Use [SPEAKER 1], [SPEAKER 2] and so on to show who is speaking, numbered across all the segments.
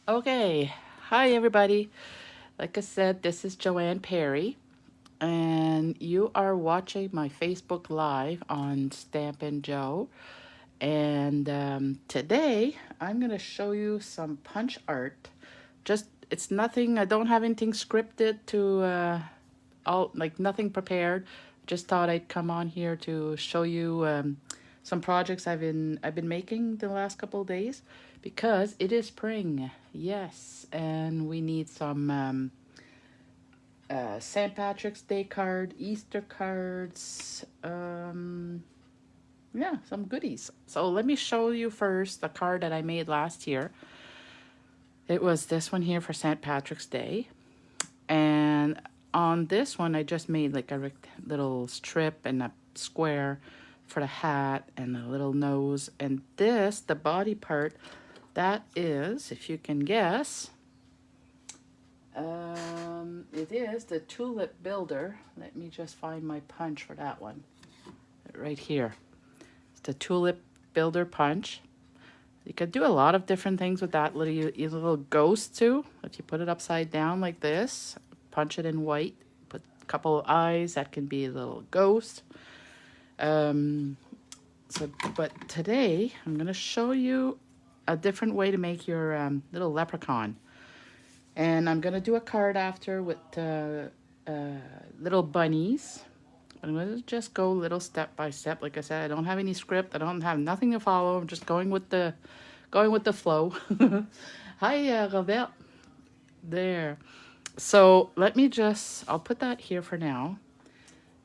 [SPEAKER 1] Okay, hi everybody. Like I said, this is Joanne Perry, and you are watching my Facebook Live on Stampin'Jo. And today I'm going to show you some punch art. It's nothing, I don't have anything scripted all like nothing prepared. Just thought I'd come on here to show you some projects I've been making the last couple of days because it is spring. Yes, and we need some St. Patrick's Day card, Easter cards, yeah, some goodies. So let me show you first the card that I made last year. It was this one here for St. Patrick's Day. And on this one, I just made like a little strip and a square for the hat and a little nose. And this, the body part, that is, if you can guess, it is the tulip builder. Let me just find my punch for that one. Right here. It's the tulip builder punch. You could do a lot of different things with that little ghost too. If you put it upside down like this, punch it in white, put a couple of eyes, that can be a little ghost. But today I'm going to show you a different way to make your little leprechaun. And I'm going to do a card after with little bunnies. I'm going to just go little step by step. Like I said, I don't have any script. I don't have nothing to follow. I'm just going with the flow. Hi, Robert. There. So I'll put that here for now.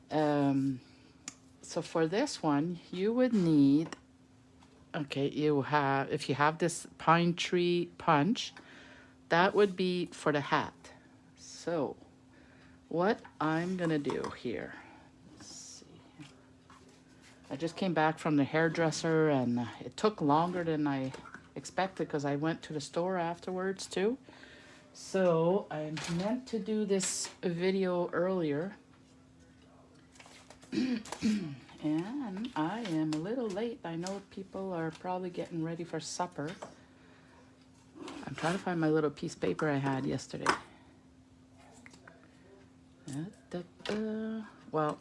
[SPEAKER 1] So for this one, you would need, okay, if you have this pine tree punch, that would be for the hat. So what I'm going to do here, I just came back from the hairdresser and it took longer than I expected because I went to the store afterwards too. So I meant to do this video earlier and I am a little late. I know people are probably getting ready for supper. I'm trying to find my little piece of paper I had yesterday. Well,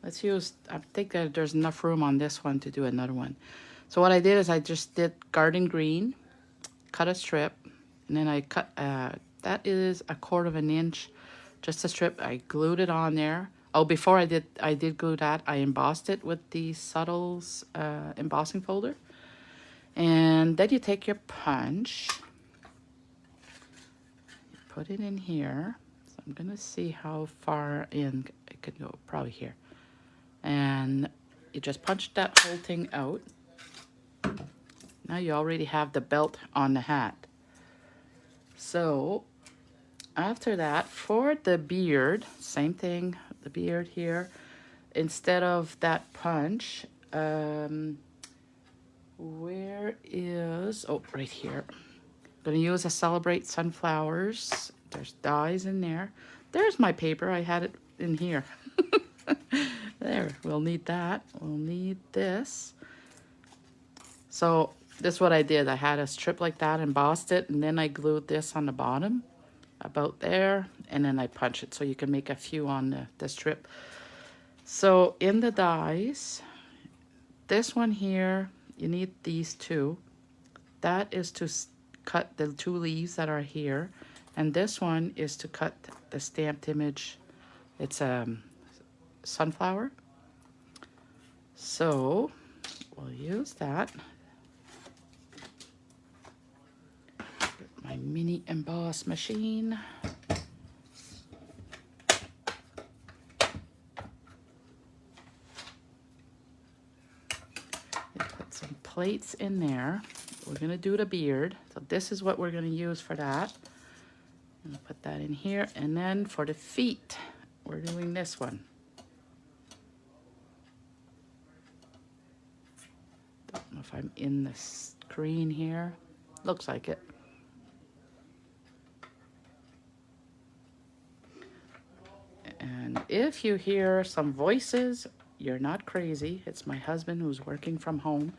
[SPEAKER 1] let's use, I think that there's enough room on this one to do another one. So what I did is I just did garden green, cut a strip, and then I cut, that is 1/4 inch, just a strip. I glued it on there. Oh, before I did glue that, I embossed it with the Subtles embossing folder. And then you take your punch, you put it in here. So I'm gonna see how far in it could go, probably here. And you just punch that whole thing out. Now you already have the belt on the hat. So after that, for the beard, same thing, the beard here. Instead of that punch, where is, oh, right here. I'm gonna use a Celebrate Sunflowers. There's dies in there. There's my paper, I had it in here. There, we'll need that. We'll need this. So this is what I did. I had a strip like that, embossed it, and then I glued this on the bottom, about there, and then I punch it so you can make a few on the strip. So in the dies, this one here, you need these two. That is to cut the 2 leaves that are here, and this one is to cut the stamped image. It's sunflower. So we'll use that. Get my mini emboss machine. Put some plates in there. We're gonna do the beard. So this is what we're gonna use for that. I'm gonna put that in here. And then for the feet, we're doing this one. Don't know if I'm in the screen here. Looks like it. And if you hear some voices, you're not crazy. It's my husband who's working from home.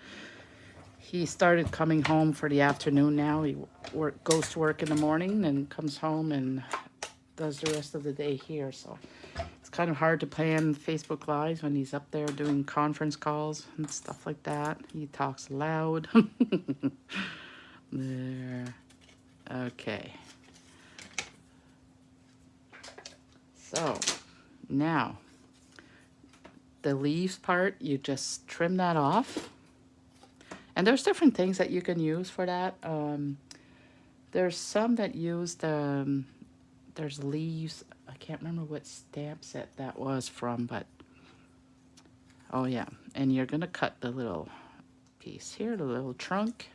[SPEAKER 1] He started coming home for the afternoon now. He goes to work in the morning and comes home and does the rest of the day here. So it's kind of hard to plan Facebook Lives when he's up there doing conference calls and stuff like that. He talks loud. There. Okay. So now the leaves part, you just trim that off. And there's different things that you can use for that. There's some that use the, there's leaves. I can't remember what stamp set that was from, but, oh yeah. And you're going to cut the little piece here, the little trunk.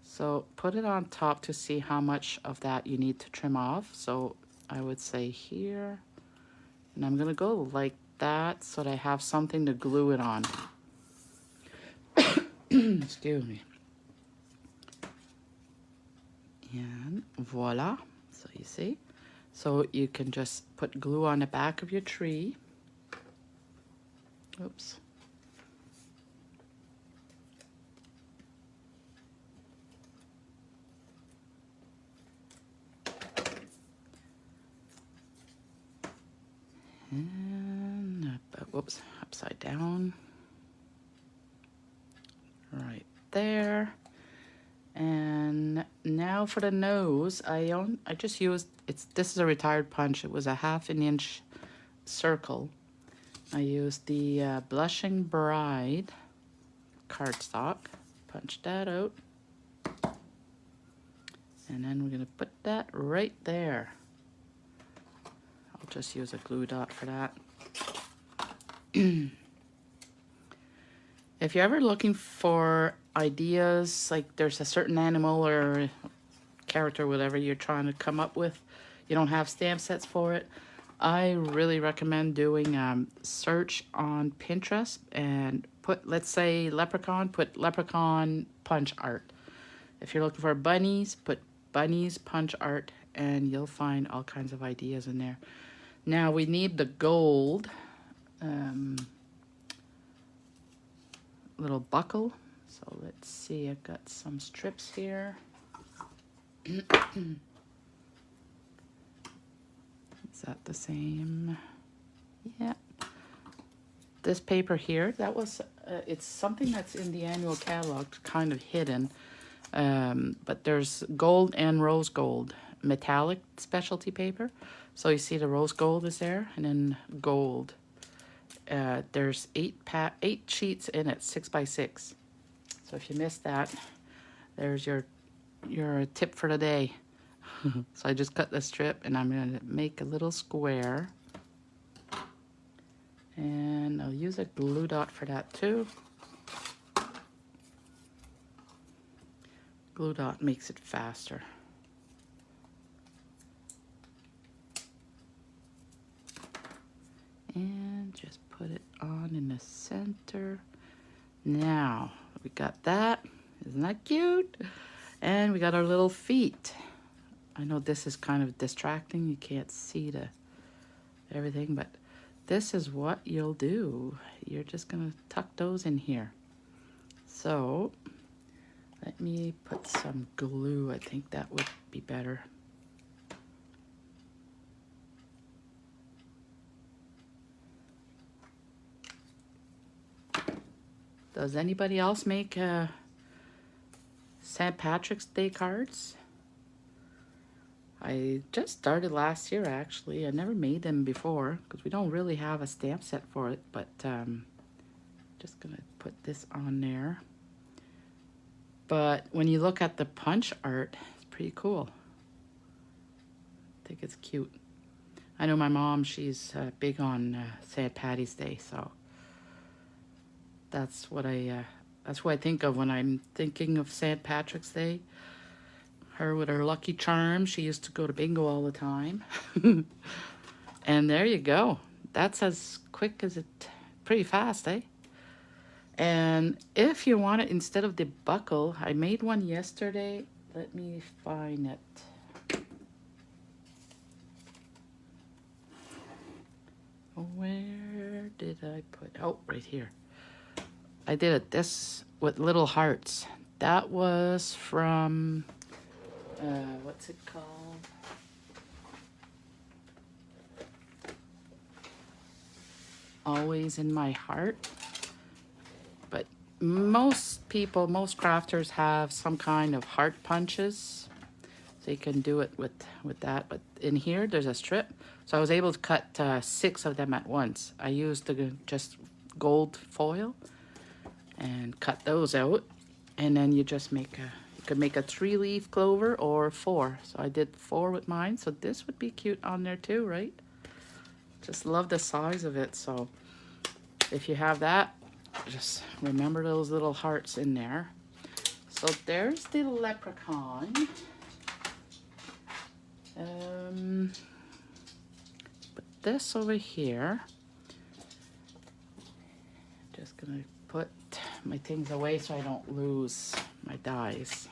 [SPEAKER 1] So put it on top to see how much of that you need to trim off. So I would say here, and I'm going to go like that so that I have something to glue it on. Excuse me. And voila. So you see, so you can just put glue on the back of your tree. Oops. And whoops, upside down. Right there. And now for the nose, I just used, this is a retired punch. It was a 1/2 inch circle. I used the Blushing Bride cardstock. Punch that out. And then we're going to put that right there. I'll just use a glue dot for that. If you're ever looking for ideas, like there's a certain animal or character, whatever you're trying to come up with, you don't have stamp sets for it, I really recommend doing search on Pinterest and put, let's say leprechaun, put leprechaun punch art. If you're looking for bunnies, put bunnies punch art, and you'll find all kinds of ideas in there. Now we need the gold little buckle. So let's see, I've got some strips here. Is that the same? Yeah. This paper here, that was, it's something that's in the annual catalog, kind of hidden. But there's gold and rose gold metallic specialty paper. So you see the rose gold is there, and then gold. There's 8 sheets in it, 6 by 6. So if you missed that, there's your tip for the day. So I just cut the strip, and I'm going to make a little square. And I'll use a glue dot for that too. Glue dot makes it faster. And just put it on in the center. Now, we got that. Isn't that cute? And we got our little feet. I know this is kind of distracting. You can't see everything, but this is what you'll do. You're just gonna tuck those in here. So, let me put some glue. I think that would be better. Does anybody else make St. Patrick's Day cards? I just started last year, actually. I never made them before because we don't really have a stamp set for it, but just gonna put this on there. But when you look at the punch art, it's pretty cool. I think it's cute. I know my mom, she's big on St. Patty's Day, so that's what I think of when I'm thinking of St. Patrick's Day. Her with her Lucky Charms. She used to go to bingo all the time. And there you go. That's as quick as it, pretty fast, eh? And if you want it, instead of the buckle, I made one yesterday. Let me find it. Where did I put, oh, right here. I did it this with little hearts. That was from, what's it called? Always in My Heart. But most people, most crafters have some kind of heart punches. So you can do it with that. But in here, there's a strip. So I was able to cut 6 of them at once. I used the just gold foil and cut those out. And then you just make a, you could make a 3-leaf clover or 4. So I did 4 with mine. So this would be cute on there too, right? Just love the size of it. So if you have that, just remember those little hearts in there. So there's the leprechaun. Put this over here. Just gonna put my things away so I don't lose my dies.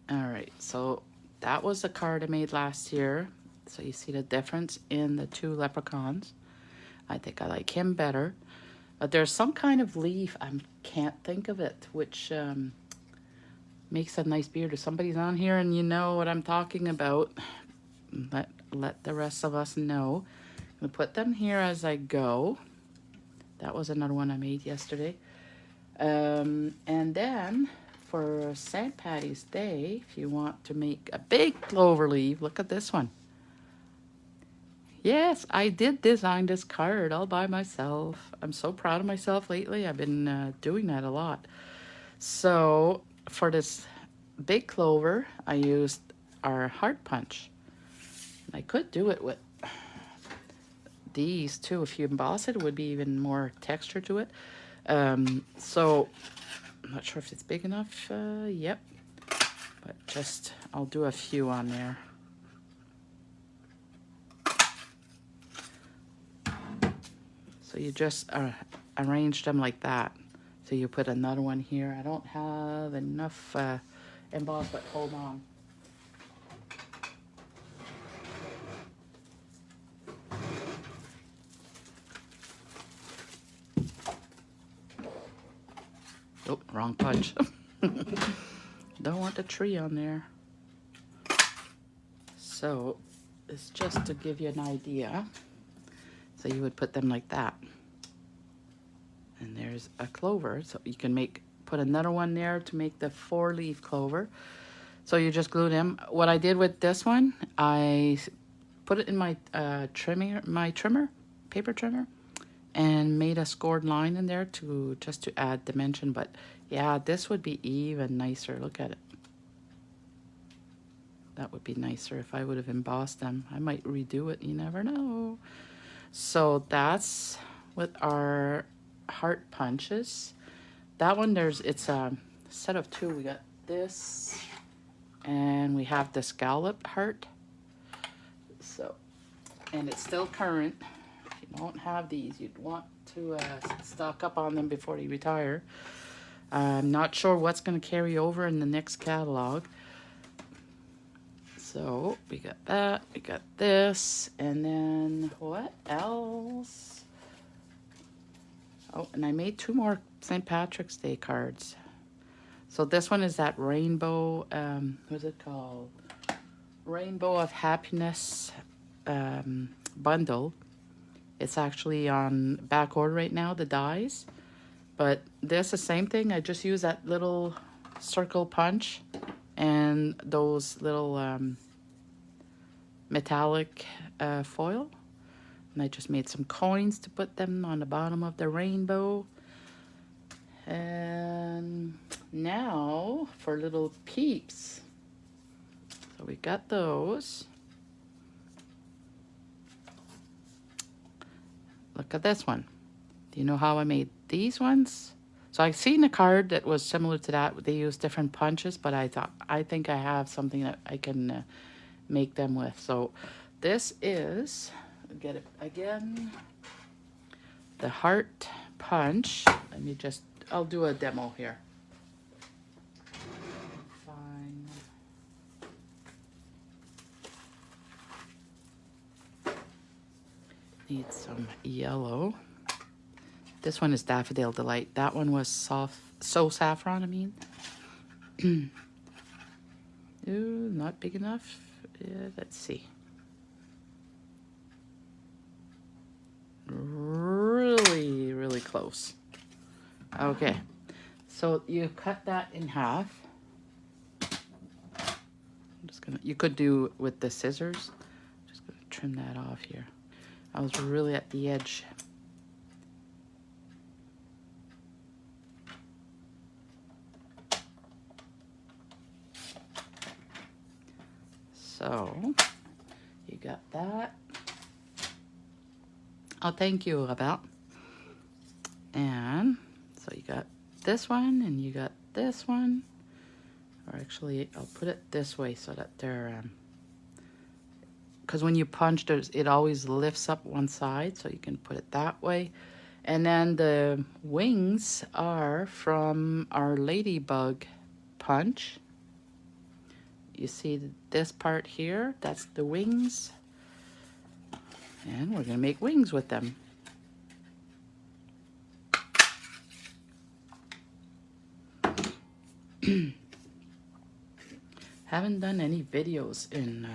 [SPEAKER 1] All right, so that was the card I made last year. So you see the difference in the 2 leprechauns. I think I like him better. But there's some kind of leaf, I can't think of it, which makes a nice beard. If somebody's on here and you know what I'm talking about, let the rest of us know. I'm gonna put them here as I go. That was another one I made yesterday. And then for St. Patty's Day, if you want to make a big clover leaf, look at this one. Yes, I did design this card all by myself. I'm so proud of myself lately. I've been doing that a lot. So for this big clover, I used our heart punch. I could do it with these too. If you emboss it, it would be even more texture to it. So I'm not sure if it's big enough. Yep. But just, I'll do a few on there. So you just arrange them like that. So you put another one here. I don't have enough emboss, but hold on. Oh, wrong punch. Don't want the tree on there. So it's just to give you an idea. So you would put them like that. And there's a clover. So you can put another one there to make the 4-leaf clover. So you just glue them. What I did with this one, I put it in my paper trimmer, and made a scored line in there just to add dimension. But yeah, this would be even nicer. Look at it. That would be nicer if I would have embossed them. I might redo it, you never know. So that's with our heart punches. That one, it's a set of 2. We got this, and we have the scallop heart. So, and it's still current. If you don't have these, you'd want to stock up on them before you retire. I'm not sure what's going to carry over in the next catalog. So we got that, we got this, and then what else? Oh, and I made 2 more St. Patrick's Day cards. So this one is that rainbow, what's it called? Rainbow of Happiness bundle. It's actually on back order right now, the dies. But this, the same thing. I just use that little circle punch and those little metallic foil. And I just made some coins to put them on the bottom of the rainbow. And now for little peeps. So we got those. Look at this one. Do you know how I made these ones? So I've seen a card that was similar to that. They use different punches, but I think I have something that I can make them with. So this is, get it again, the heart punch. Let me I'll do a demo here. Fine. Need some yellow. This one is Daffodil Delight. That one was soft, so saffron, I mean. Ooh, not big enough. Let's see. Really, really close. Okay, so you cut that in half. I'm just gonna, you could do with the scissors. Just gonna trim that off here. I was really at the edge. So, you got that. Oh, thank you, Robert. And so you got this one and you got this one. Or actually, I'll put it this way so that they're... because when you punch, it always lifts up one side, so you can put it that way. And then the wings are from our ladybug punch. You see this part here? That's the wings. And we're gonna make wings with them. Haven't done any videos in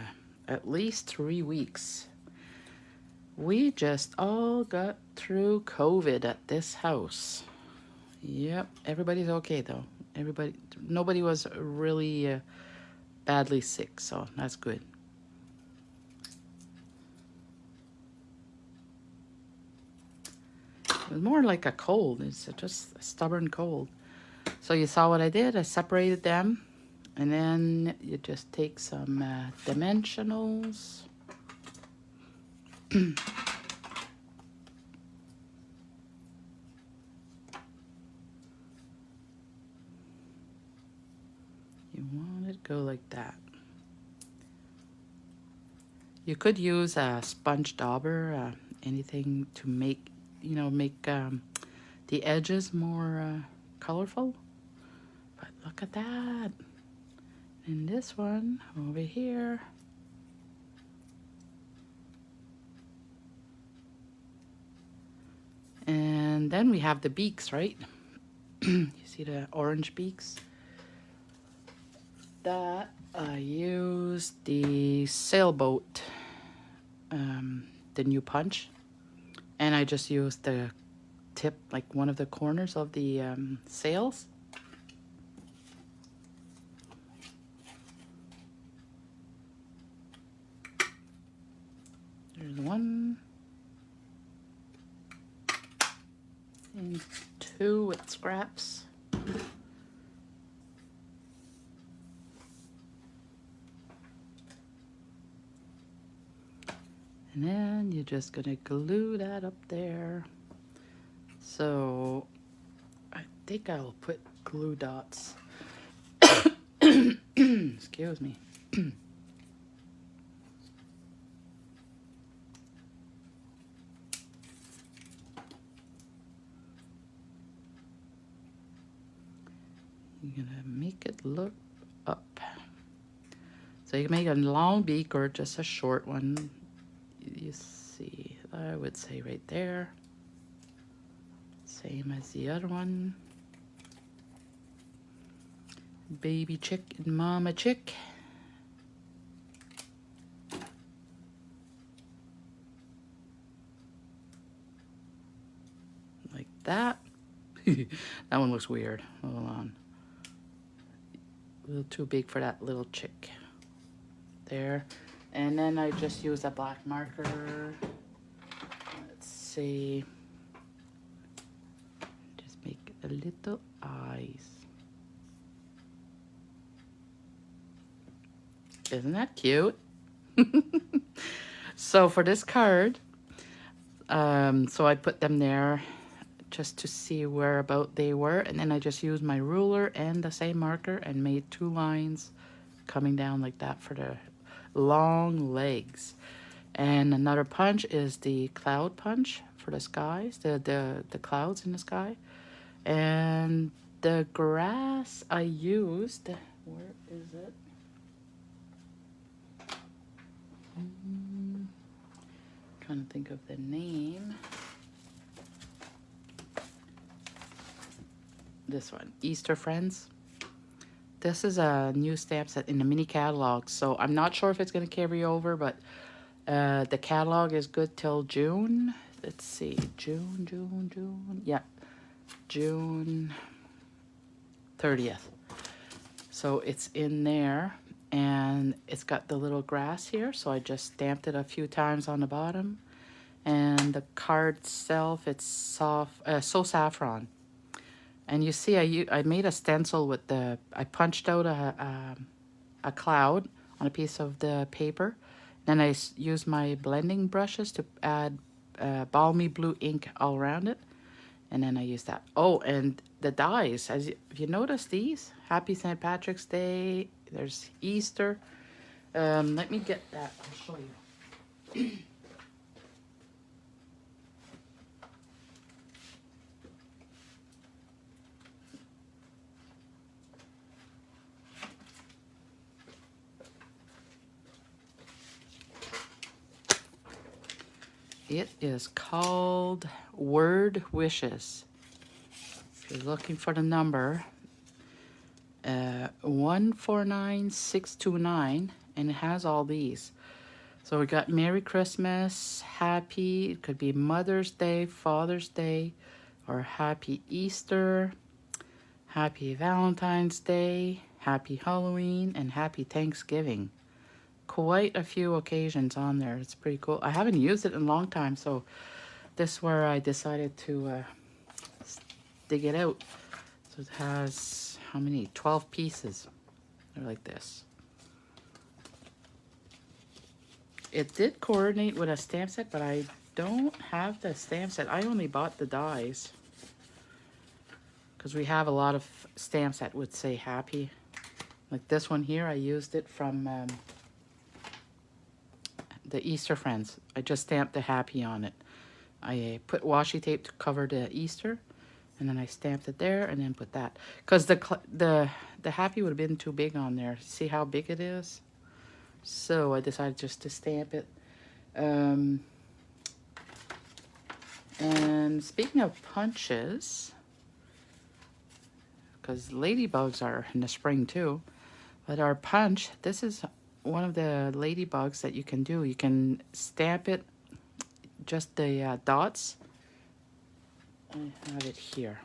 [SPEAKER 1] at least 3 weeks. We just all got through COVID at this house. Yep, everybody's okay though. Nobody was really badly sick, so that's good. It was more like a cold. It's just a stubborn cold. So you saw what I did? I separated them, and then you just take some dimensionals. You want it to go like that. You could use a sponge dauber, anything to make, you know, make the edges more colorful. But look at that. And this one over here. And then we have the beaks, right? You see the orange beaks? That I used the sailboat, the new punch. And I just used the tip, like one of the corners of the sails. There's one. And two with scraps. And then you're just gonna glue that up there. So I think I'll put glue dots. Excuse me. You're gonna make it look up. So you can make a long beak or just a short one. You see, I would say right there. Same as the other one. Baby chick and mama chick. Like that. That one looks weird. Hold on. A little too big for that little chick. There. And then I just use a black marker. Let's see. Just make a little eyes. Isn't that cute? So for this card, so I put them there just to see where about they were. And then I just used my ruler and the same marker and made 2 lines coming down like that for the long legs. And another punch is the cloud punch for the skies, the clouds in the sky. And the grass I used, where is it? trying to think of the name. This one, Easter Friends. This is a new stamp set in the mini catalog, so I'm not sure if it's going to carry over, but the catalog is good till June. Let's see, June. Yeah, June 30th. So it's in there, and it's got the little grass here, so I just stamped it a few times on the bottom. And the card itself, it's soft, so saffron. And you see, I made a stencil with I punched out a cloud on a piece of the paper. Then I used my blending brushes to add balmy blue ink all around it. And then I used that. Oh, and the dies. Have you noticed these? Happy St. Patrick's Day. There's Easter. Let me get that. I'll show you. It is called Word Wishes. If you're looking for the number, 149629, and it has all these. So we got Merry Christmas, Happy, it could be Mother's Day, Father's Day, or Happy Easter, Happy Valentine's Day, Happy Halloween, and Happy Thanksgiving. Quite a few occasions on there. It's pretty cool. I haven't used it in a long time, so this is where I decided to dig it out. So it has, how many? 12 pieces. They're like this. It did coordinate with a stamp set, but I don't have the stamp set. I only bought the dies, because we have a lot of stamps that would say happy. Like this one here, I used it from the Easter Friends. I just stamped the happy on it. I put washi tape to cover the Easter, and then I stamped it there, and then put that. Because the happy would have been too big on there. See how big it is? So I decided just to stamp it. And speaking of punches, because ladybugs are in the spring too, but our punch, this is one of the ladybugs that you can do. You can stamp it, just the dots. I have it here.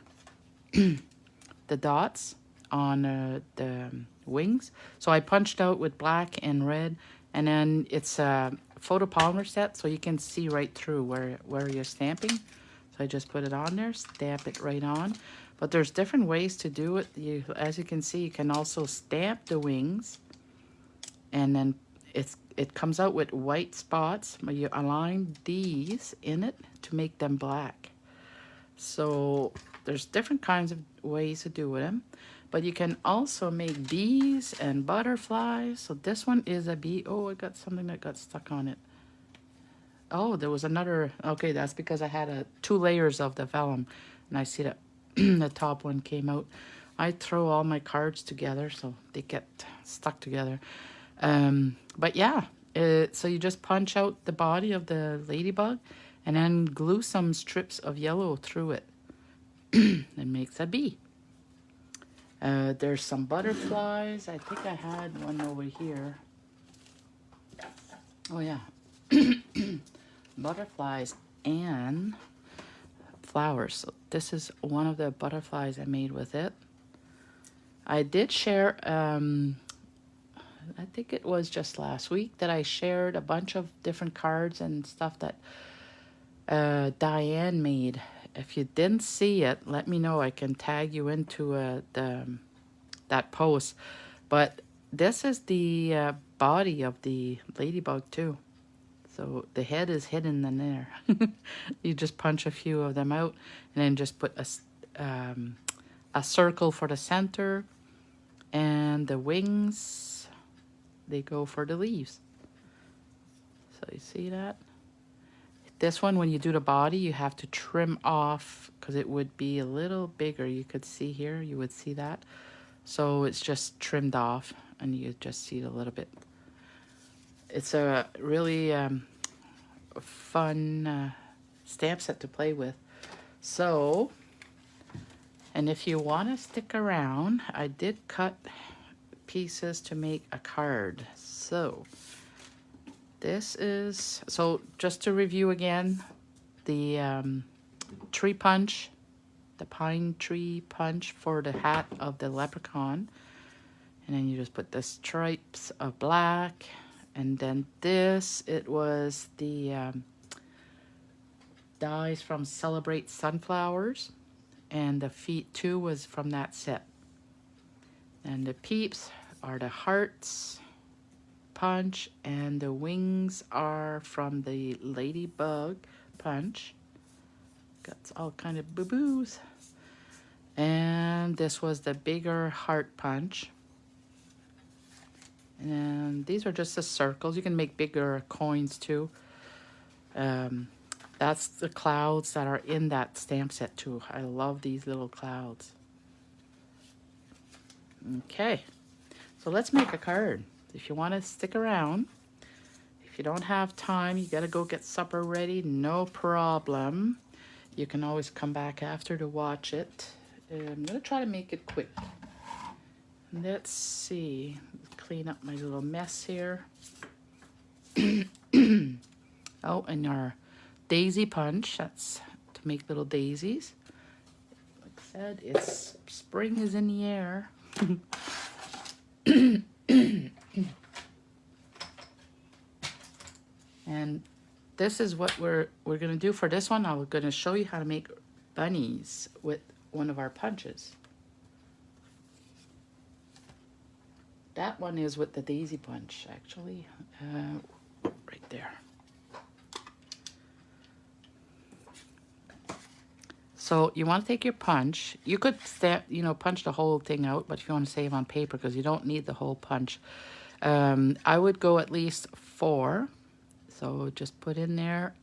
[SPEAKER 1] The dots on the wings. So I punched out with black and red, and then it's a photopolymer set, so you can see right through where you're stamping. So I just put it on there, stamp it right on. But there's different ways to do it. As you can see, you can also stamp the wings, and then it comes out with white spots, but you align these in it to make them black. So there's different kinds of ways to do them, but you can also make bees and butterflies. So this one is a bee. Oh, I got something that got stuck on it. Oh, there was another. Okay, that's because I had 2 layers of the vellum, and I see that the top one came out. I throw all my cards together so they get stuck together. But yeah, so you just punch out the body of the ladybug and then glue some strips of yellow through it. It makes a bee. There's some butterflies. I think I had one over here. Oh yeah. Butterflies and flowers. So this is one of the butterflies I made with it. I did share, I think it was just last week that I shared a bunch of different cards and stuff that Diane made. If you didn't see it, let me know. I can tag you into that post. But this is the body of the ladybug too. So the head is hidden in there. You just punch a few of them out, and then just put a circle for the center, and the wings, they go for the leaves. So you see that? This one, when you do the body, you have to trim off because it would be a little bigger. You could see here, you would see that. So it's just trimmed off, and you just see it a little bit. It's a really fun stamp set to play with. So, and if you want to stick around, I did cut pieces to make a card. So, this is, so just to review again, the tree punch, the pine tree punch for the hat of the leprechaun. And then you just put the stripes of black. And then this, it was the dies from Celebrate Sunflowers. And the feet too was from that set. And the peeps are the hearts punch. And the wings are from the ladybug punch. Got all kind of boo-boos. And this was the bigger heart punch. And these are just the circles. You can make bigger coins too. That's the clouds that are in that stamp set too. I love these little clouds. Okay, so let's make a card. If you want to stick around, if you don't have time, you got to go get supper ready, no problem. You can always come back after to watch it. I'm going to try to make it quick. Let's see. Clean up my little mess here. Oh, and our daisy punch. That's to make little daisies. Like I said, it's spring is in the air. And this is what we're gonna do for this one. I'm gonna show you how to make bunnies with one of our punches. That one is with the daisy punch, actually, right there. So you want to take your punch. You could, punch the whole thing out, but if you want to save on paper, because you don't need the whole punch, I would go at least 4. So just put in there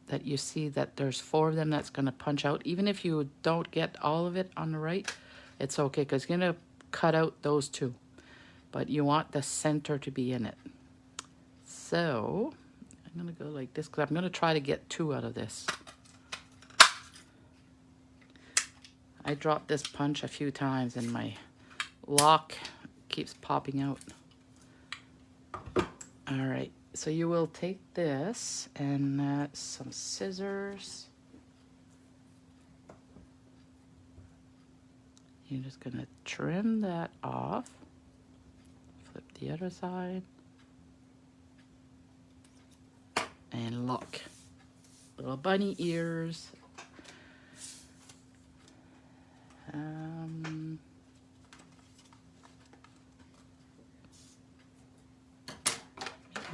[SPEAKER 1] that you see that there's 4 of them that's going to punch out. Even if you don't get all of it on the right, it's okay, because you're going to cut out those 2. But you want the center to be in it. So I'm going to go like this, because I'm going to try to get 2 out of this. I dropped this punch a few times and my lock keeps popping out. All right, so you will take this and some scissors. You're just gonna trim that off. Flip the other side. And look, little bunny ears.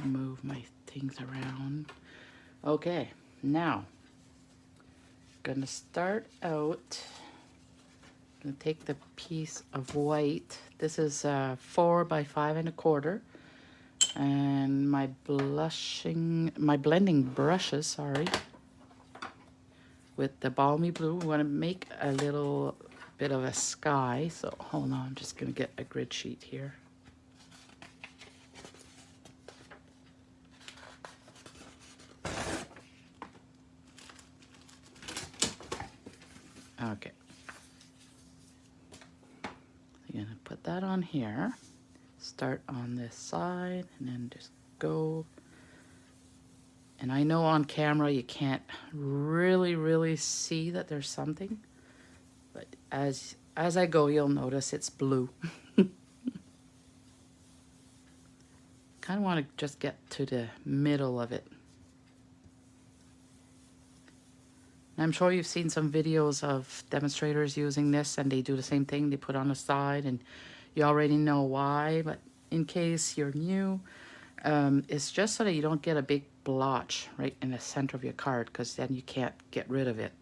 [SPEAKER 1] Move my things around. Okay, now gonna start out. Gonna take the piece of white. This is 4 by 5 1/4, and my blending brushes. Sorry. With the balmy blue, we want to make a little bit of a sky. So hold on, I'm just gonna get a grid sheet here. Okay. You're gonna put that on here. Start on this side and then just go. And I know on camera you can't really see that there's something, but as I go, you'll notice it's blue. Kind of want to just get to the middle of it. I'm sure you've seen some videos of demonstrators using this, and they do the same thing. They put on the side, and you already know why, but in case you're new, it's just so that you don't get a big blotch right in the center of your card, because then you can't get rid of it.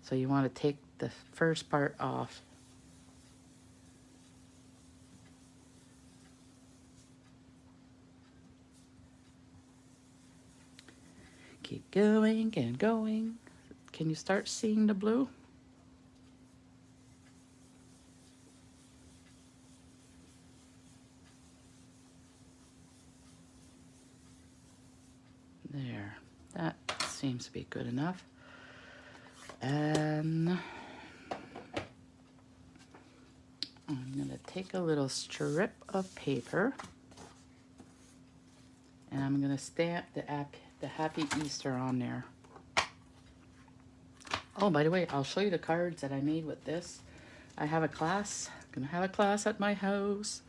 [SPEAKER 1] So you want to take the first part off. Keep going and going. Can you start seeing the blue? There, seems to be good enough. And I'm gonna take a little strip of paper and I'm gonna stamp the Happy Easter on there. Oh, by the way, I'll show you the cards that I made with this. I have a class, gonna have a class at my house.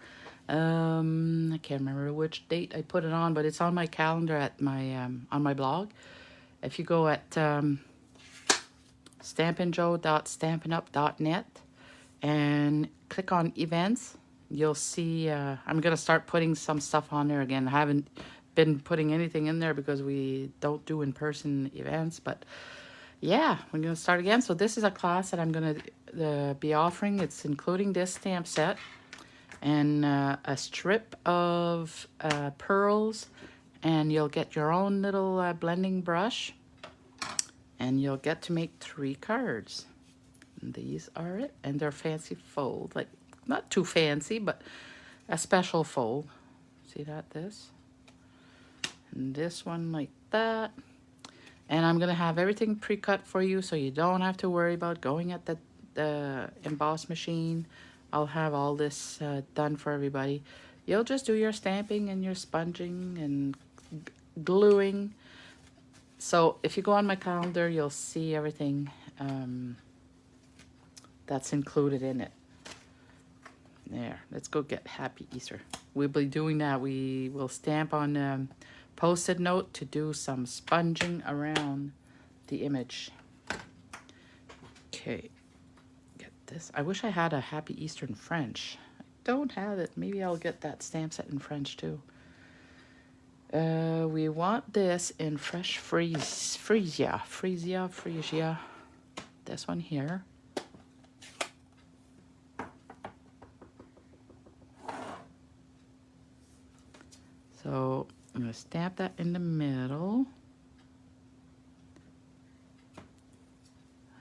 [SPEAKER 1] I can't remember which date I put it on, but it's on my calendar at my on my blog. If you go at stampin'jo.stampinup.net and click on events, you'll see I'm gonna start putting some stuff on there again. I haven't been putting anything in there because we don't do in-person events, but yeah, we're gonna start again. So this is a class that I'm gonna be offering. It's including this stamp set and a strip of pearls, and you'll get your own little blending brush, and you'll get to make 3 cards. And these are it, and they're fancy fold, like not too fancy, but a special fold. See that? This and this one like that. And I'm gonna have everything pre-cut for you, so you don't have to worry about going at the emboss machine. I'll have all this done for everybody. You'll just do your stamping and your sponging and gluing. So if you go on my calendar, you'll see everything that's included in it. There, let's go get Happy Easter. We'll be doing that. We will stamp on Post-it note to do some sponging around the image. Okay. This. I wish I had a Happy Easter in French. I don't have it. Maybe I'll get that stamp set in French too. We want this in Fresh Frisia. This one here. So I'm going to stamp that in the middle.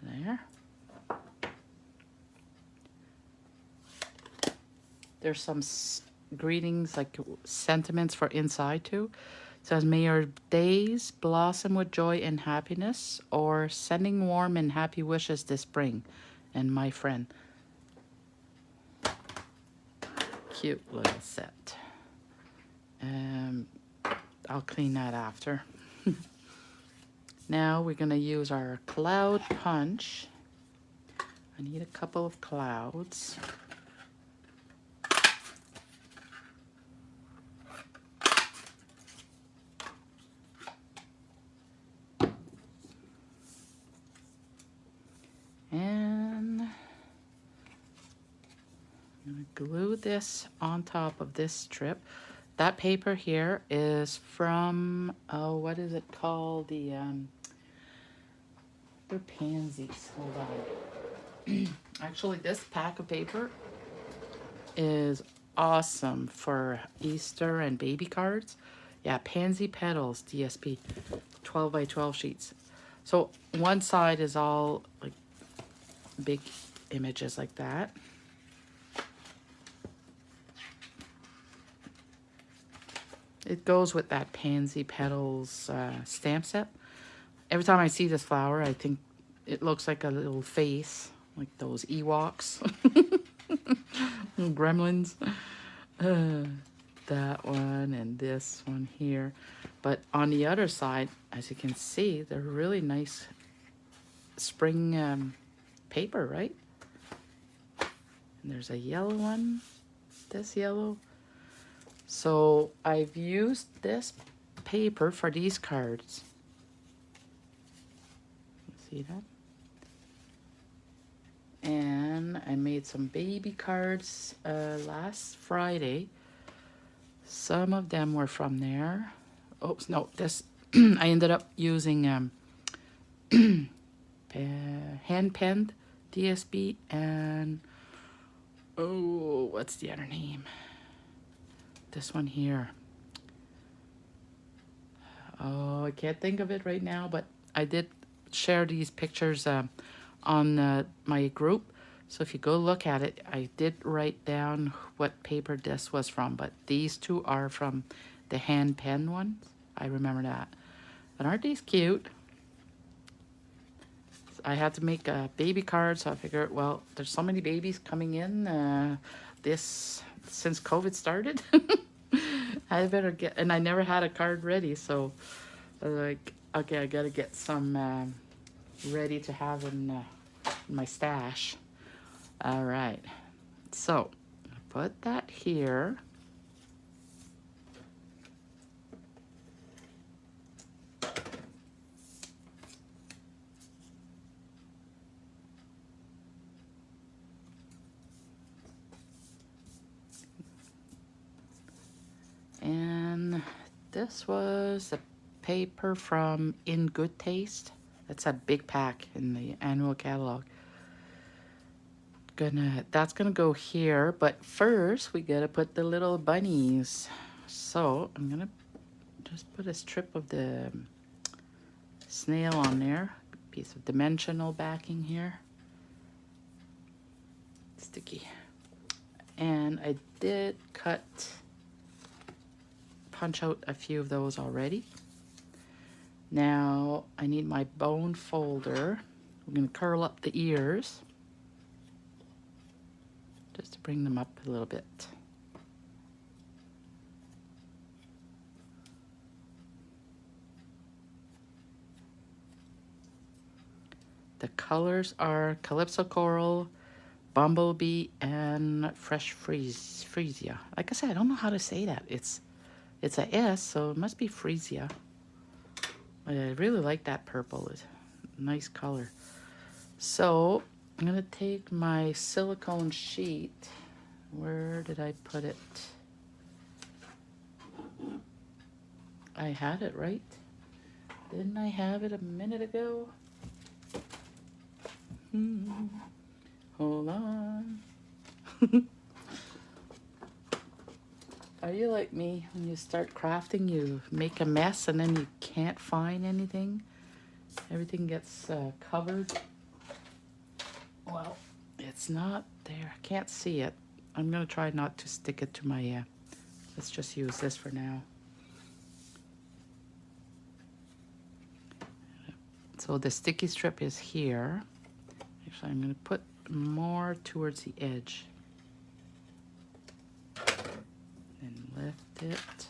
[SPEAKER 1] There. There's some greetings, like sentiments for inside too. It says, may your days blossom with joy and happiness, or sending warm and happy wishes this spring. And my friend. Cute little set. I'll clean that after. Now we're going to use our cloud punch. I need a couple of clouds. And I'm going to glue this on top of this strip. That paper here is from, oh, what is it called? They're pansies. Hold on. Actually, this pack of paper is awesome for Easter and baby cards. Yeah, Pansy Petals, DSP, 12 by 12 sheets. So one side is all like big images like that. It goes with that Pansy Petals stamp set. Every time I see this flower, I think it looks like a little face, like those Ewoks. Little gremlins. That one and this one here. But on the other side, as you can see, they're really nice spring paper, right? And there's a yellow one, this yellow. So I've used this paper for these cards. See that? And I made some baby cards last Friday. Some of them were from there. Oops, no, this I ended up using hand-penned DSB and, oh, what's the other name? This one here. Oh, I can't think of it right now, but I did share these pictures on my group. So if you go look at it, I did write down what paper this was from, but these two are from the hand pen ones. I remember that. But aren't these cute? I had to make a baby card, so I figured, well, there's so many babies coming in since COVID started. I better get, and I never had a card ready, so I was like, okay, I gotta get some ready to have in my stash. All right, so put that here. And this was a paper from In Good Taste. That's a big pack in the annual catalog. That's gonna go here, but first we gotta put the little bunnies. So I'm gonna just put a strip of the snail on there, piece of dimensional backing here. Sticky. And I did punch out a few of those already. Now I need my bone folder. I'm gonna curl up the ears just to bring them up a little bit. The colors are Calypso Coral, Bumblebee, and Fresh Freesia. Like I said, I don't know how to say that. It's a S, so it must be Freesia. I really like that purple. It's a nice color. So I'm gonna take my silicone sheet. Where did I put it? I had it, right? Didn't I have it a minute ago? Hold on. Are you like me? When you start crafting, you make a mess and then you can't find anything. Everything gets covered. Well, it's not there. I can't see it. I'm gonna try not to stick it to my, let's just use this for now. So the sticky strip is here. Actually, I'm gonna put more towards the edge. And lift it.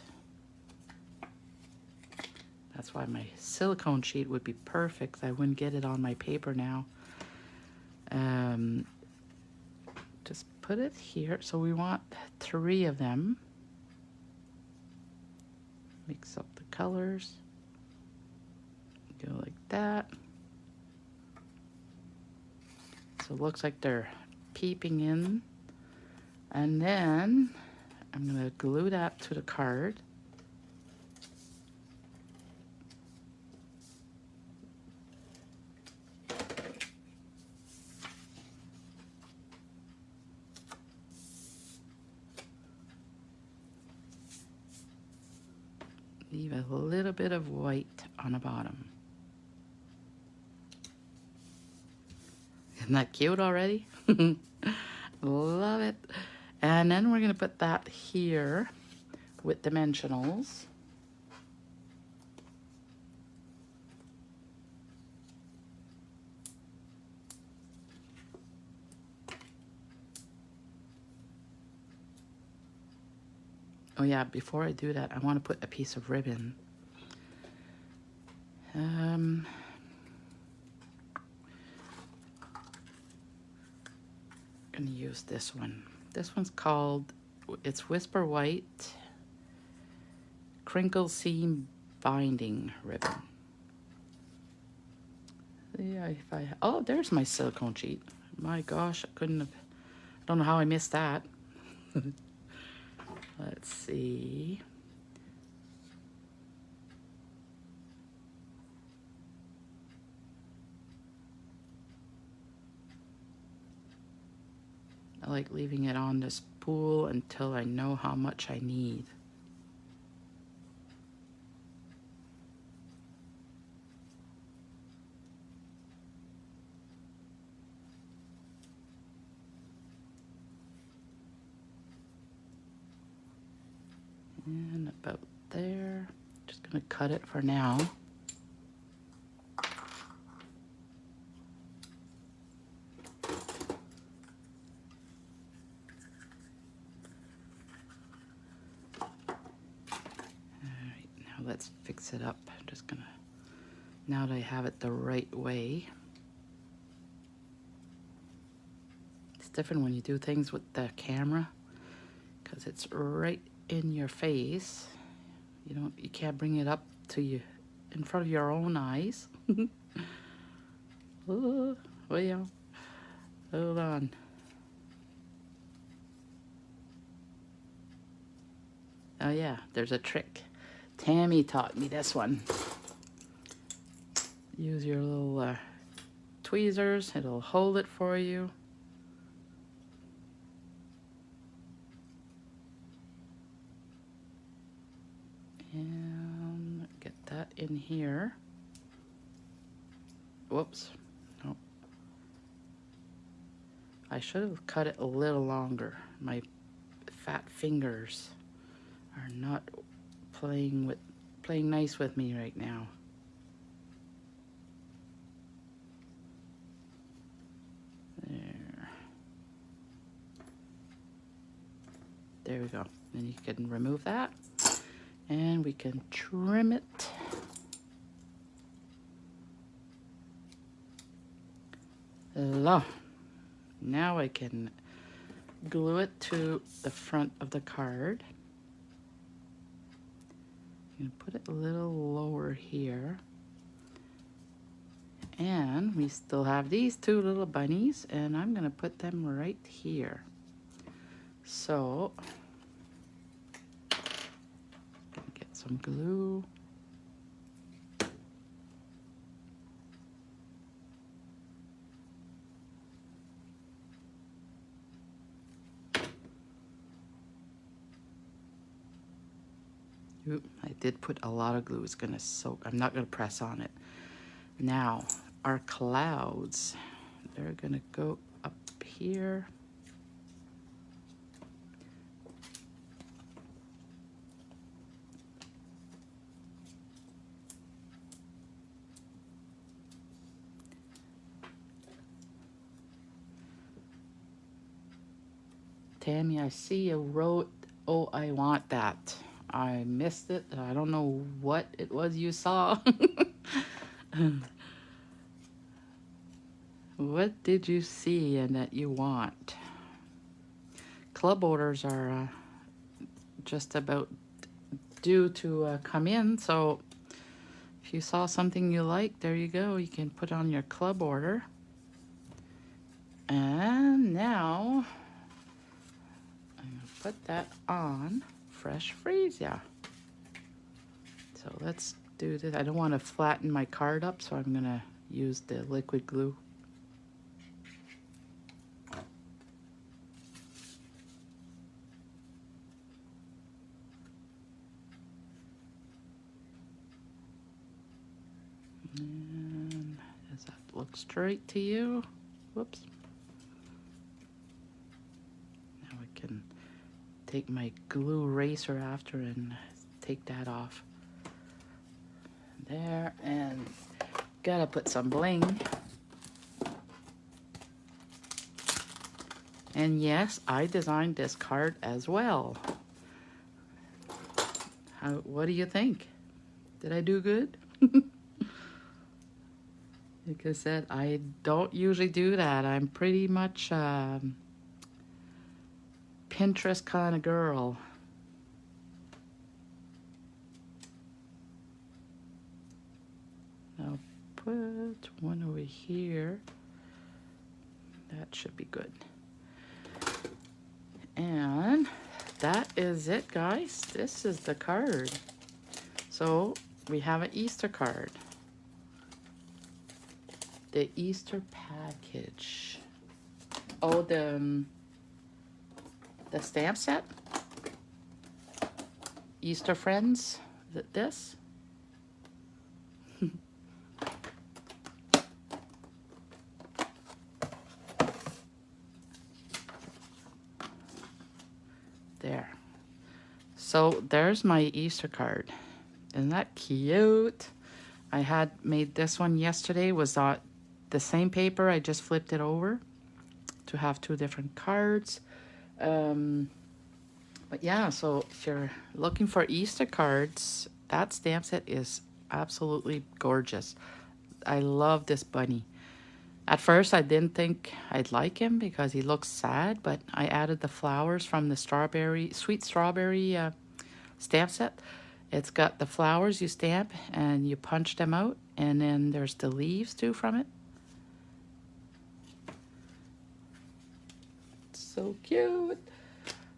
[SPEAKER 1] That's why my silicone sheet would be perfect. I wouldn't get it on my paper now. Just put it here. So we want 3 of them. Mix up the colors. Go like that. So it looks like they're peeping in. And then I'm gonna glue that to the card. Leave a little bit of white on the bottom. Isn't that cute already? Love it. And then we're gonna put that here with dimensionals. Oh yeah, before I do that, I want to put a piece of ribbon. Gonna use this one. This one's called, it's Whisper White Crinkle Seam Binding Ribbon. Yeah, oh, there's my silicone sheet. My gosh, I couldn't have, I don't know how I missed that. Let's see. I like leaving it on the spool until I know how much I need. And about there. Just gonna cut it for now. let's fix it up. I'm just gonna, now that I have it the right way. It's different when you do things with the camera because it's right in your face. You can't bring it up to you in front of your own eyes. Oh, well, hold on. Oh yeah, there's a trick. Tammy taught me this one. Use your little tweezers, it'll hold it for you. And get that in here. Whoops. No. I should have cut it a little longer. My fat fingers are not playing nice with me right now. There we go. Then you can remove that and we can trim it. Now I can glue it to the front of the card. I'm gonna put it a little lower here. And we still have these two little bunnies, and I'm gonna put them right here. So, get some glue. Oop, I did put a lot of glue. It's gonna soak. I'm not gonna press on it. Now, our clouds, they're gonna go up here. Tammy, I see you wrote, oh, I want that. I missed it. I don't know what it was you saw. What did you see and that you want? Club orders are just about due to come in, so if you saw something you like, there you go. You can put on your club order. And now I'm gonna put that on Fresh Freeze, yeah. So let's do this. I don't want to flatten my card up, so I'm gonna use the liquid glue. And does that look straight to you? Whoops. Now I can take my glue eraser after and take that off. There, and gotta put some bling. And yes, I designed this card as well. What do you think? Did I do good? Like I said, I don't usually do that. I'm pretty much Pinterest kind of girl. I'll put one over here. That should be good. And that is it, guys. This is the card. So we have an Easter card. The Easter package. Oh, the stamp set. Easter Friends. Is it this? There. So there's my Easter card. Isn't that cute? I had made this one yesterday. Was the same paper. I just flipped it over to have two different cards. But yeah, so if you're looking for Easter cards, That stamp set is absolutely gorgeous. I love this bunny. At first, I didn't think I'd like him because he looks sad, but I added the flowers from the sweet strawberry stamp set. It's got the flowers you stamp and you punch them out, and then there's the leaves too from it. So cute.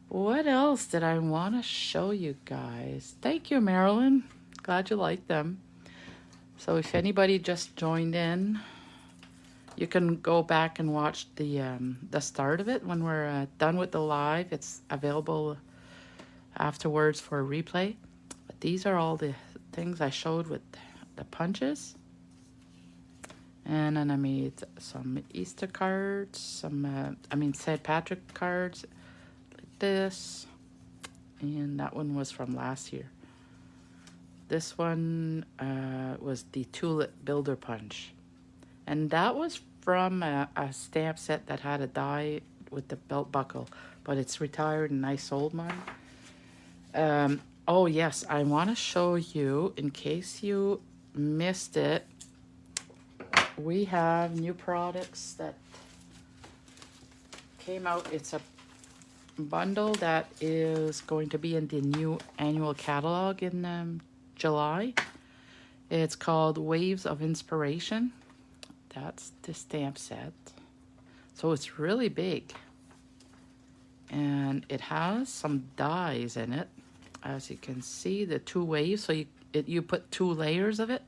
[SPEAKER 1] What else did I want to show you guys? Thank you, Marilyn. Glad you like them. So if anybody just joined in, you can go back and watch the start of it when we're done with the live. It's available afterwards for a replay. But these are all the things I showed with the punches. And then I made some Easter cards, some, St. Patrick cards like this. And that one was from last year. This one was the Tulip Builder Punch. And that was from a stamp set that had a die with the belt buckle. But it's retired and I sold mine. Oh yes, I want to show you, in case you missed it, we have new products that came out. It's a bundle that is going to be in the new annual catalog in July. It's called Waves of Inspiration. That's the stamp set. So it's really big. And it has some dies in it. As you can see, the 2 waves. So you put 2 layers of it.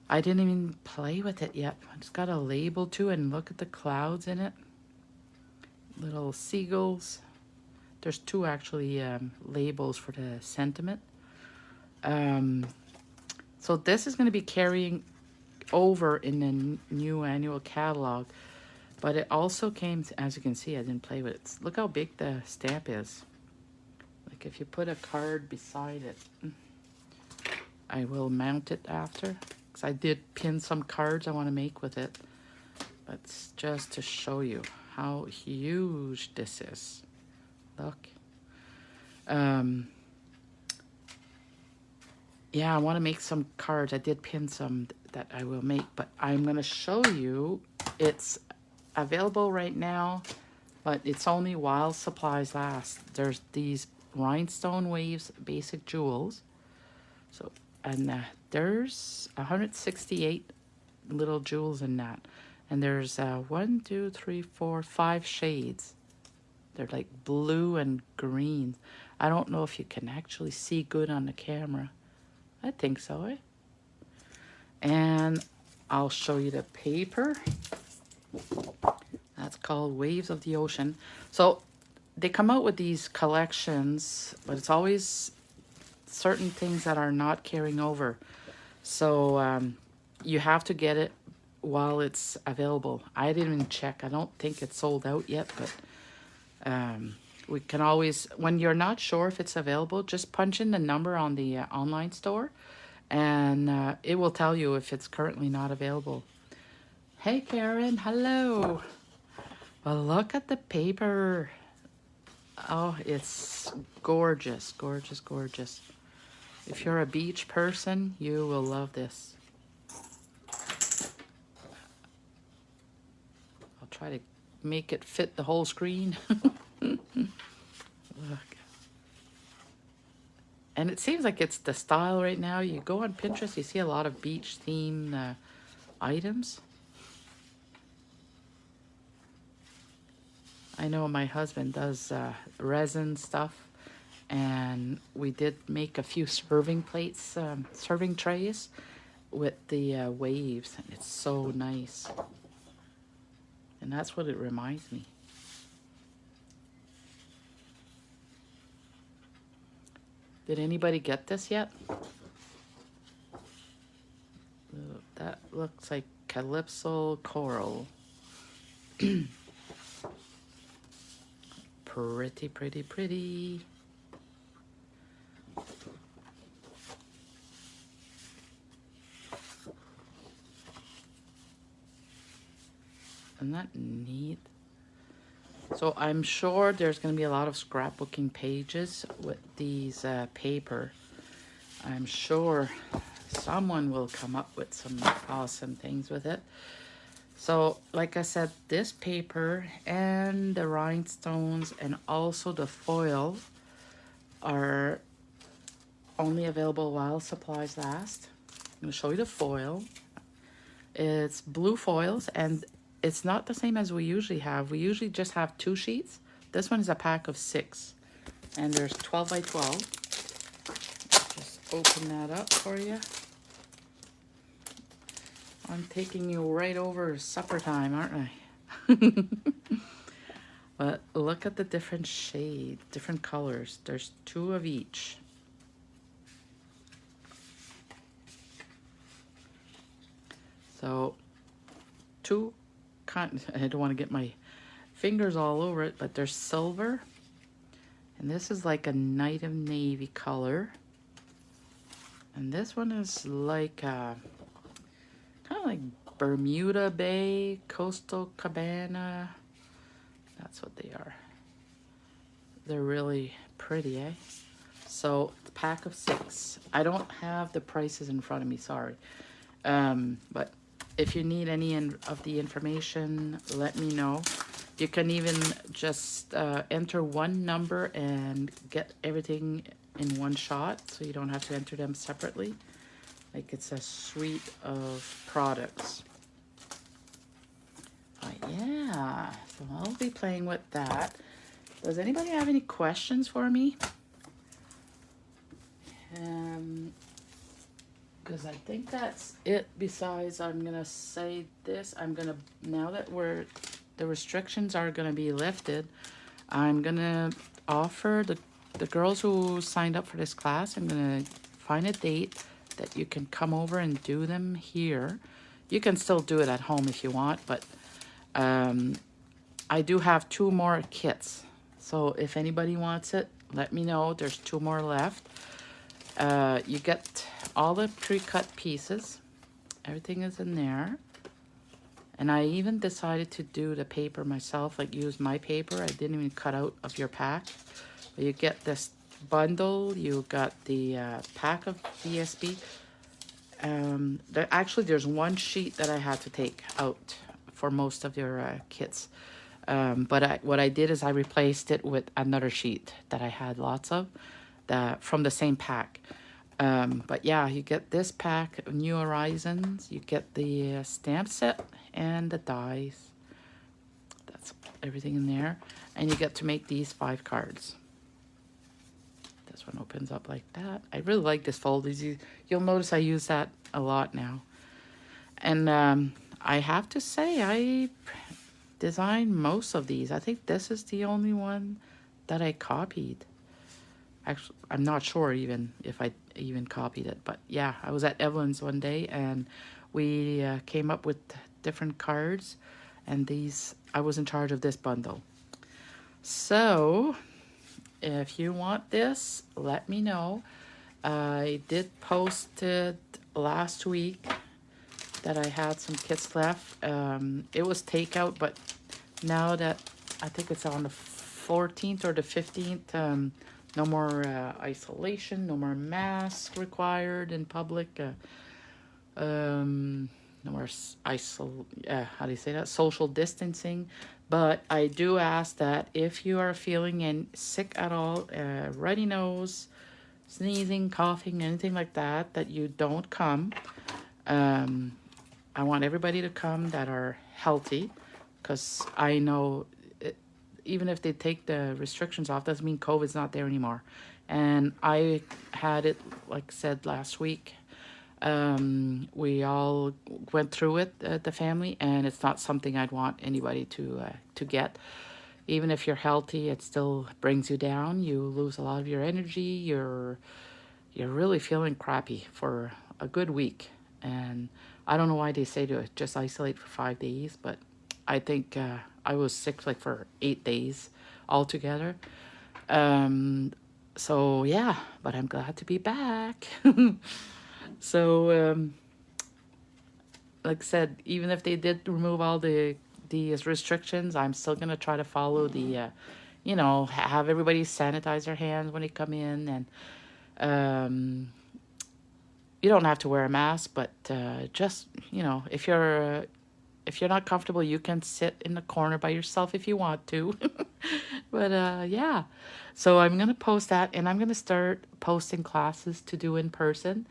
[SPEAKER 1] I didn't even play with it yet. It's got a label too, and look at the clouds in it. Little seagulls. There's 2 actually labels for the sentiment. So this is going to be carrying over in the new annual catalog, but it also came, as you can see, I didn't play with it. Look how big the stamp is. Like if you put a card beside it, I will mount it after, because I did pin some cards I want to make with it. But it's just to show you how huge this is. Look. Yeah, I want to make some cards. I did pin some that I will make, but I'm going to show you. It's available right now, but it's only while supplies last. There's these rhinestone waves basic jewels. So, and there's 168 little jewels in that. And there's 1, 2, 3, 4, 5 shades. They're like blue and green. I don't know if you can actually see good on the camera. I think so, eh? And I'll show you the paper. That's called Waves of the Ocean. So they come out with these collections, but it's always certain things that are not carrying over. So you have to get it while it's available. I didn't even check. I don't think it's sold out yet, but we can always, when you're not sure if it's available, just punch in the number on the online store, and it will tell you if it's currently not available. Hey Karen, hello. Well, look at the paper. Oh, it's gorgeous, gorgeous, gorgeous. If you're a beach person, you will love this. I'll try to make it fit the whole screen. Look. And it seems like it's the style right now. You go on Pinterest, you see a lot of beach themed items. I know my husband does resin stuff, and we did make a few serving plates, serving trays with the waves, and it's so nice. And that's what it reminds me. Did anybody get this yet? That looks like Calypso Coral. Pretty, pretty, pretty. Isn't that neat? So I'm sure there's going to be a lot of scrapbooking pages with these paper. I'm sure someone will come up with some awesome things with it. So, like I said, this paper and the rhinestones and also the foil are only available while supplies last. I'm going to show you the foil. It's blue foils, and it's not the same as we usually have. We usually just have 2 sheets. This one is a pack of 6, and there's 12 by 12. Just open that up for you. I'm taking you right over supper time, aren't I? But look at the different shades, different colors. There's 2 of each. So, 2 I don't want to get my fingers all over it, but there's silver. And this is like a night of navy color. And this one is like kind of like Bermuda Bay, Coastal Cabana. That's what they are. They're really pretty, eh? So, pack of 6. I don't have the prices in front of me, sorry. But if you need any of the information, let me know. You can even just enter one number and get everything in one shot, so you don't have to enter them separately. Like it's a suite of products. Yeah, so I'll be playing with that. Does anybody have any questions for me? Because I think that's it. Besides, I'm gonna say this. Now that the restrictions are gonna be lifted, I'm gonna offer the girls who signed up for this class, I'm gonna find a date that you can come over and do them here. You can still do it at home if you want, but I do have 2 more kits. So if anybody wants it, let me know. There's 2 more left. You get all the pre-cut pieces. Everything is in there. And I even decided to do the paper myself, like use my paper. I didn't even cut out of your pack. But you get this bundle. You got the pack of VSB. Actually, there's 1 sheet that I had to take out for most of your kits. But what I did is I replaced it with another sheet that I had lots of from the same pack. But yeah, you get this pack of New Horizons. You get the stamp set and the dies. That's everything in there. And you get to make these 5 cards. This one opens up like that. I really like this fold. You'll notice I use that a lot now. And I have to say, I designed most of these. I think this is the only one that I copied. Actually, I'm not sure even if I even copied it. But yeah, I was at Evelyn's one day and we came up with different cards. And I was in charge of this bundle. So if you want this, let me know. I did post it last week that I had some kits left. It was takeout, but now that I think it's on the 14th or the 15th, no more isolation, no more masks required in public. No more how do you say that? Social distancing. But I do ask that if you are feeling sick at all, runny nose, sneezing, coughing, anything like that, that you don't come. I want everybody to come that are healthy, because I know even if they take the restrictions off, doesn't mean COVID's not there anymore. And I had it, like I said, last week. We all went through it, the family, and it's not something I'd want anybody to get. Even if you're healthy, it still brings you down. You lose a lot of your energy. You're really feeling crappy for a good week. And I don't know why they say to just isolate for 5 days, but I think I was sick like for 8 days altogether. So yeah, but I'm glad to be back. So like I said, even if they did remove all these restrictions, I'm still gonna try to follow the have everybody sanitize their hands when they come in, and you don't have to wear a mask, but just, you know, if you're not comfortable, you can sit in the corner by yourself if you want to. But yeah, so I'm gonna post that, and I'm gonna start posting classes to do in person.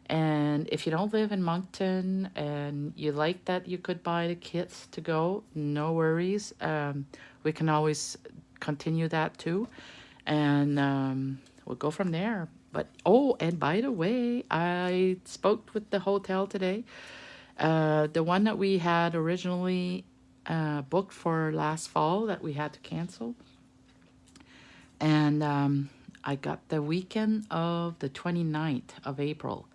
[SPEAKER 1] And if you don't live in Moncton and you like that, you could buy the kits to go, no worries. We can always continue that too, and we'll go from there. But oh, and by the way, I spoke with the hotel today. The one that we had originally booked for last fall that we had to cancel. And I got the weekend of the 29th of April.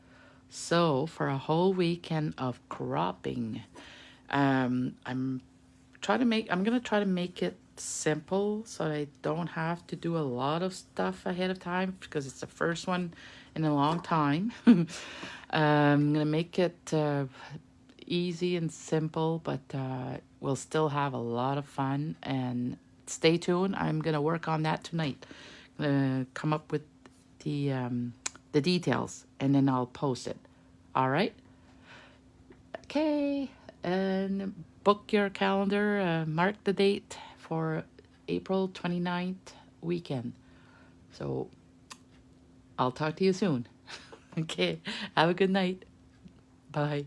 [SPEAKER 1] So for a whole weekend of cropping, I'm gonna try to make it simple so I don't have to do a lot of stuff ahead of time because it's the first one in a long time. I'm gonna make it easy and simple, but we'll still have a lot of fun. And stay tuned. I'm gonna work on that tonight. Come up with the details, and then I'll post it. All right. Okay. And book your calendar. Mark the date for April 29th weekend. So I'll talk to you soon. Okay. Have a good night. Bye.